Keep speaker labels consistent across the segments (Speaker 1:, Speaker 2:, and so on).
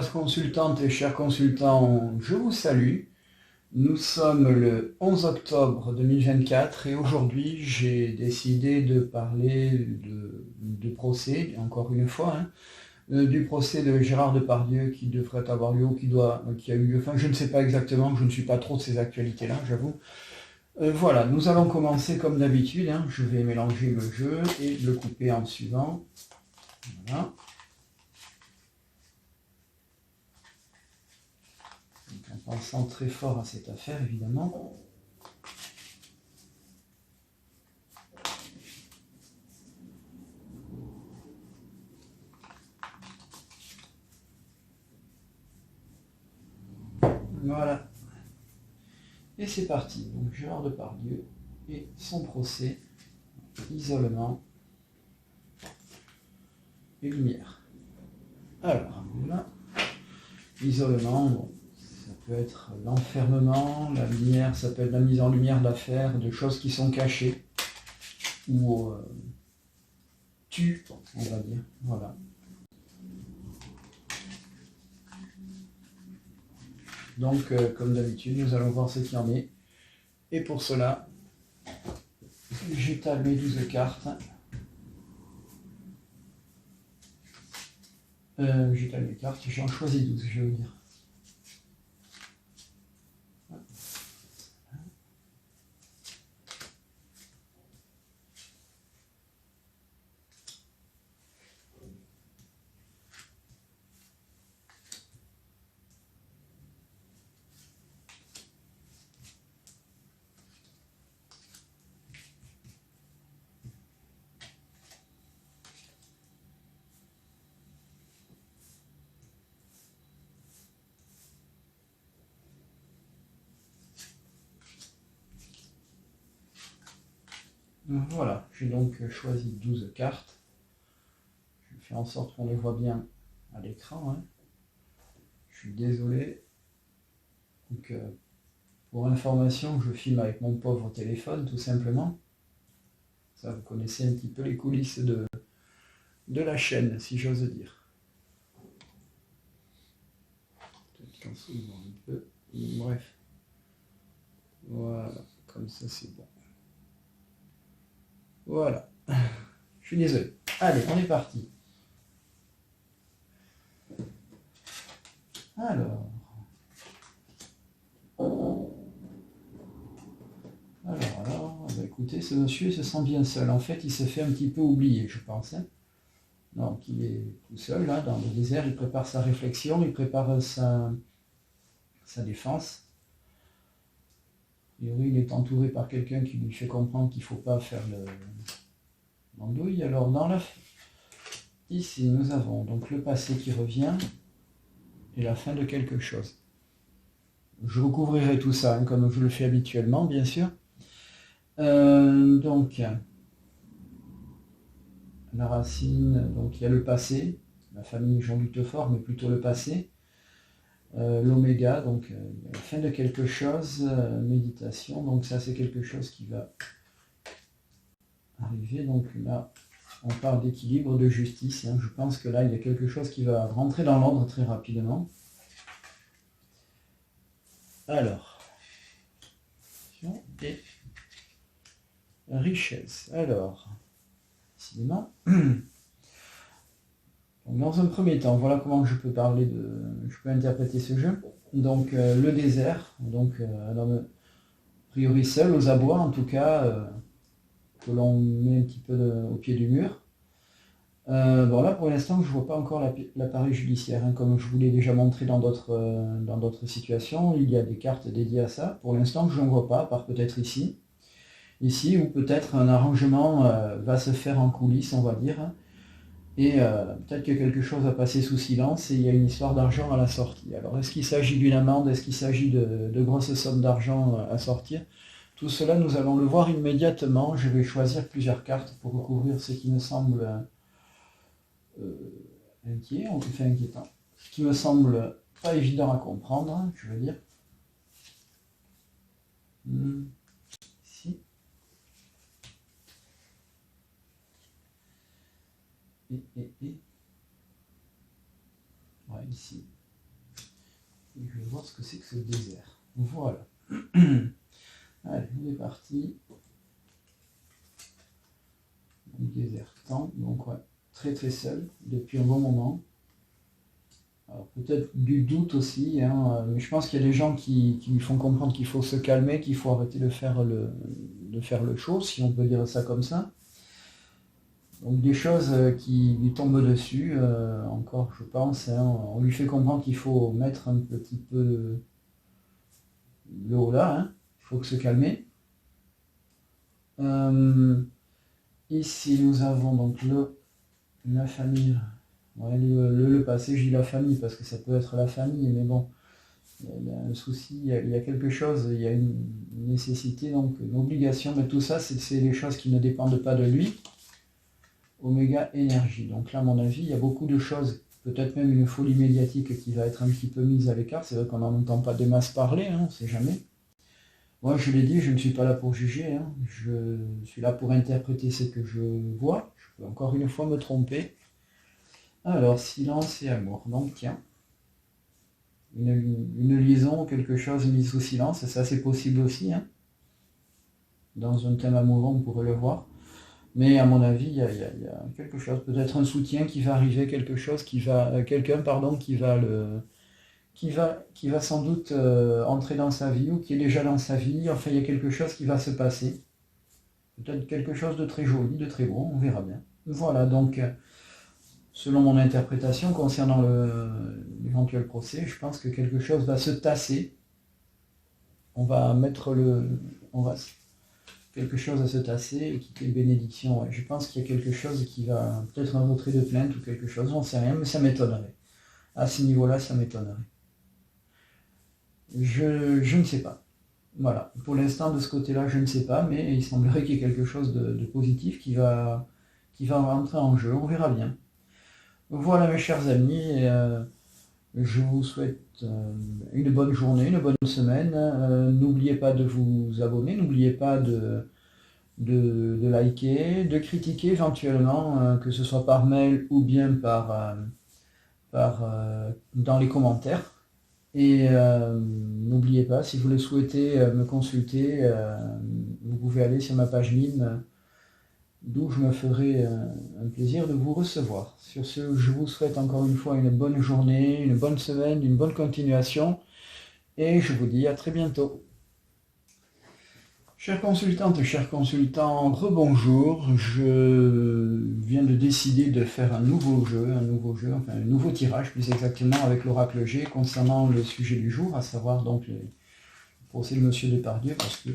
Speaker 1: Chères consultantes et chers consultants, je vous salue. Nous sommes le 11 octobre 2024 et aujourd'hui j'ai décidé de parler de procès, encore une fois, du procès de Gérard Depardieu qui devrait avoir lieu ou qui a eu lieu. Enfin, je ne sais pas exactement, je ne suis pas trop de ces actualités-là, j'avoue. Voilà, nous allons commencer comme d'habitude. Je vais mélanger le jeu et le couper en suivant. Voilà. En pensant très fort à cette affaire, évidemment. Voilà. Et c'est parti. Donc Gérard Depardieu et son procès, isolement et lumière. Alors, là, l'isolement, bon, ça peut être l'enfermement, la lumière, ça peut être la mise en lumière d'affaires, de choses qui sont cachées, ou tues, on va dire. Voilà. Donc, comme d'habitude, nous allons voir ce qu'il y en est. Et pour cela, j'étale mes 12 cartes. J'étale mes cartes, j'en choisis 12, je vais vous dire. Voilà, j'ai donc choisi 12 cartes. Je fais en sorte qu'on les voit bien à l'écran. Je suis désolé. Donc, pour information, je filme avec mon pauvre téléphone, tout simplement. Ça, vous connaissez un petit peu les coulisses de la chaîne, si j'ose dire. Peut-être qu'on s'ouvre un peu. Bref. Voilà, comme ça c'est bon. Voilà. Je suis désolé. Allez, on est parti. Alors, bah écoutez, ce monsieur se sent bien seul. En fait, il se fait un petit peu oublier, je pense. Donc, il est tout seul, là, dans le désert. Il prépare sa réflexion, il prépare sa défense. Et oui, il est entouré par quelqu'un qui lui fait comprendre qu'il ne faut pas faire l'andouille. Alors, ici, nous avons donc le passé qui revient et la fin de quelque chose. Je recouvrirai tout ça, comme je le fais habituellement, bien sûr. Donc, la racine, donc il y a le passé, la famille Jean Lutefort, mais plutôt le passé. L'oméga, donc la fin de quelque chose, méditation, donc ça c'est quelque chose qui va arriver. Donc là, on parle d'équilibre, de justice. Je pense que là, il y a quelque chose qui va rentrer dans l'ordre très rapidement. Alors, et richesse. Alors, décidément. Dans un premier temps, voilà comment je peux interpréter ce jeu. Donc le désert, donc un homme a priori seul, aux abois en tout cas, que l'on met un petit peu au pied du mur. Bon là pour l'instant je ne vois pas encore l'appareil judiciaire, comme je vous l'ai déjà montré dans d'autres situations, il y a des cartes dédiées à ça. Pour l'instant je n'en vois pas, à part peut-être ici, où peut-être un arrangement va se faire en coulisses, on va dire. Et peut-être que quelque chose va passer sous silence et il y a une histoire d'argent à la sortie. Alors est-ce qu'il s'agit d'une amende, est-ce qu'il s'agit de grosses sommes d'argent à sortir? Tout cela, nous allons le voir immédiatement. Je vais choisir plusieurs cartes pour recouvrir ce qui me semble inquiétant. Ce qui me semble pas évident à comprendre, je veux dire. Ici. Et. Ouais, ici. que c'est que ce désert. Voilà. Allez, on est parti. Désert temps, donc ouais, très très seul depuis un bon moment. Alors peut-être du doute aussi, hein, mais je pense qu'il y a des gens qui lui font comprendre qu'il faut se calmer, qu'il faut arrêter de faire le show, si on peut dire ça comme ça. Donc des choses qui lui tombent dessus, encore je pense, hein, on lui fait comprendre qu'il faut mettre un petit peu le haut là, hein, il faut se calmer. Ici nous avons donc la famille, ouais, le passé, je dis la famille parce que ça peut être la famille, mais bon, il y a un souci, il y a quelque chose, il y a une nécessité, donc une obligation, mais tout ça c'est des choses qui ne dépendent pas de lui. Oméga énergie. Donc là, à mon avis, il y a beaucoup de choses, peut-être même une folie médiatique qui va être un petit peu mise à l'écart. C'est vrai qu'on n'en entend pas des masses parler, hein, on ne sait jamais. Moi, je l'ai dit, je ne suis pas là pour juger, hein. Je suis là pour interpréter ce que je vois. Je peux encore une fois me tromper. Alors, silence et amour. Donc, tiens, une liaison, quelque chose mis sous silence, ça c'est possible aussi, hein. Dans un thème amoureux, on pourrait le voir. Mais à mon avis, il y a quelque chose, peut-être un soutien qui va arriver, quelqu'un pardon, qui va sans doute entrer dans sa vie ou qui est déjà dans sa vie. Enfin, il y a quelque chose qui va se passer. Peut-être quelque chose de très joli, de très beau, on verra bien. Voilà, donc, selon mon interprétation concernant l'éventuel procès, je pense que quelque chose va se tasser. Quelque chose à se tasser et quitter bénédiction. Ouais. Je pense qu'il y a quelque chose qui va, peut-être un retrait de plainte ou quelque chose, j'en sais rien, mais ça m'étonnerait. À ce niveau-là, ça m'étonnerait. Je ne sais pas. Voilà. Pour l'instant, de ce côté-là, je ne sais pas, mais il semblerait qu'il y ait quelque chose de positif qui va rentrer en jeu. On verra bien. Voilà, mes chers amis. Je vous souhaite une bonne journée, une bonne semaine. N'oubliez pas de vous abonner, n'oubliez pas de liker, de critiquer éventuellement, que ce soit par mail ou bien dans les commentaires. Et n'oubliez pas, si vous le souhaitez me consulter, vous pouvez aller sur ma page Mime, d'où je me ferai un plaisir de vous recevoir. Sur ce, je vous souhaite encore une fois une bonne journée, une bonne semaine, une bonne continuation, et je vous dis à très bientôt. Chères consultantes, chers consultants, rebonjour. Je viens de décider de faire un nouveau jeu, enfin un nouveau tirage plus exactement avec l'oracle G concernant le sujet du jour, à savoir donc le procès de Monsieur Depardieu, parce que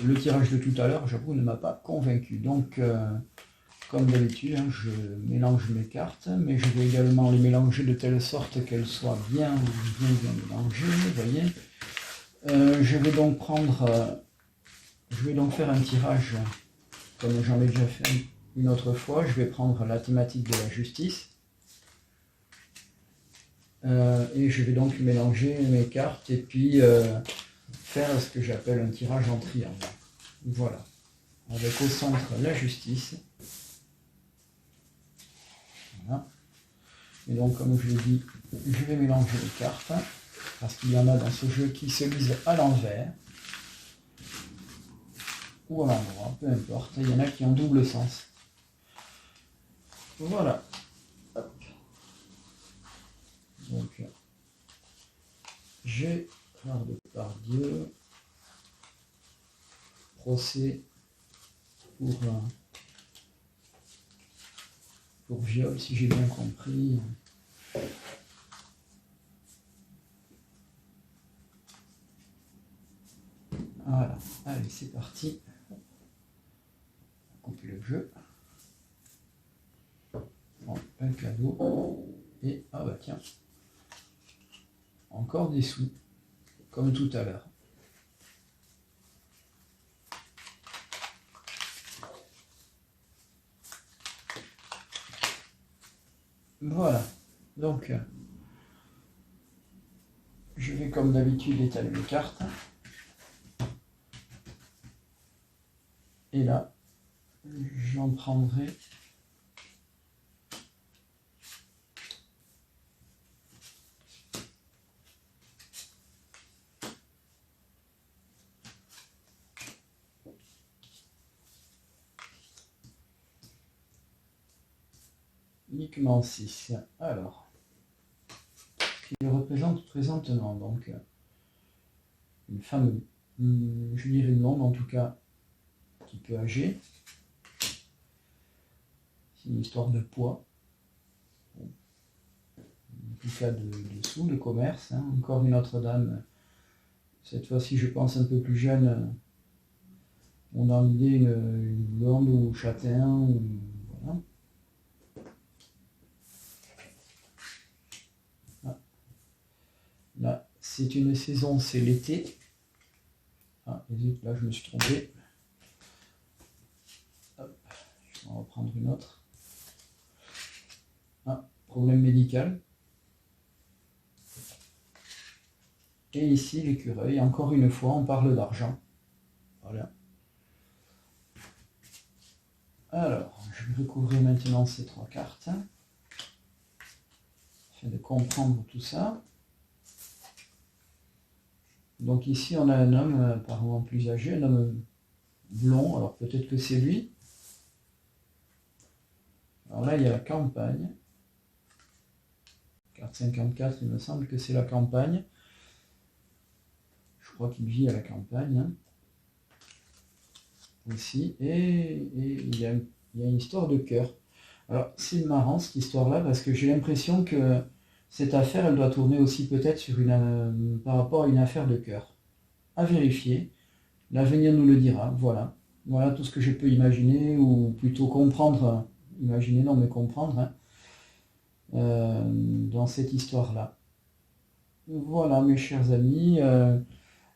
Speaker 1: le tirage de tout à l'heure, j'avoue, ne m'a pas convaincu. Donc, comme d'habitude, hein, je mélange mes cartes, mais je vais également les mélanger de telle sorte qu'elles soient bien mélangées, vous voyez. Je vais donc faire un tirage, comme j'en ai déjà fait une autre fois. Je vais prendre la thématique de la justice. Et je vais donc mélanger mes cartes et puis faire ce que j'appelle un tirage en triangle. Voilà. Avec au centre la justice. Voilà. Et donc, comme je l'ai dit, je vais mélanger les cartes, parce qu'il y en a dans ce jeu qui se lisent à l'envers, ou à l'endroit, peu importe. Il y en a qui ont double sens. Voilà. Hop. Donc, j'ai Gérard Depardieu, procès pour viol, si j'ai bien compris. Voilà, allez, c'est parti. Couper le jeu. Bon, un cadeau. Et, ah bah tiens, encore des sous, comme tout à l'heure. Voilà, donc je vais comme d'habitude étaler les cartes. Et là, j'en prendrai uniquement 6. Alors, ce qu'il représente présentement, donc une femme, je dirais blonde en tout cas, un petit peu âgée. C'est une histoire de poids. Bon. En tout cas de sous, de commerce. Hein. Encore une autre dame, cette fois-ci je pense un peu plus jeune. On a l'idée une blonde ou châtain. Voilà. Ah. Là, c'est une saison, c'est l'été. Ah, là je me suis trompé. Hop, je vais en reprendre une autre. Ah, problème médical. Et ici l'écureuil, encore une fois on parle d'argent. Voilà. Alors, je vais recouvrir maintenant ces 3 cartes, afin de comprendre tout ça. Donc ici on a un homme apparemment plus âgé, un homme blond, alors peut-être que c'est lui. Alors là il y a la campagne. Carte 54, il me semble que c'est la campagne. Je crois qu'il vit à la campagne. Hein. Ici, et il y a une histoire de cœur. Alors c'est marrant cette histoire-là, parce que j'ai l'impression que cette affaire, elle doit tourner aussi peut-être sur par rapport à une affaire de cœur. À vérifier, l'avenir nous le dira, voilà. Voilà tout ce que je peux imaginer, ou plutôt comprendre, imaginer non mais comprendre, hein, dans cette histoire-là. Voilà mes chers amis,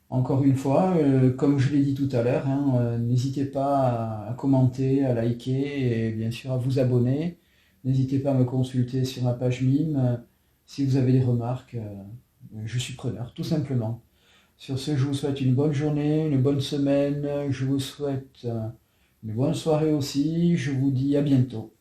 Speaker 1: encore une fois, comme je l'ai dit tout à l'heure, hein, n'hésitez pas à commenter, à liker et bien sûr à vous abonner. N'hésitez pas à me consulter sur ma page Mime. Si vous avez des remarques, je suis preneur, tout simplement. Sur ce, je vous souhaite une bonne journée, une bonne semaine. Je vous souhaite une bonne soirée aussi. Je vous dis à bientôt.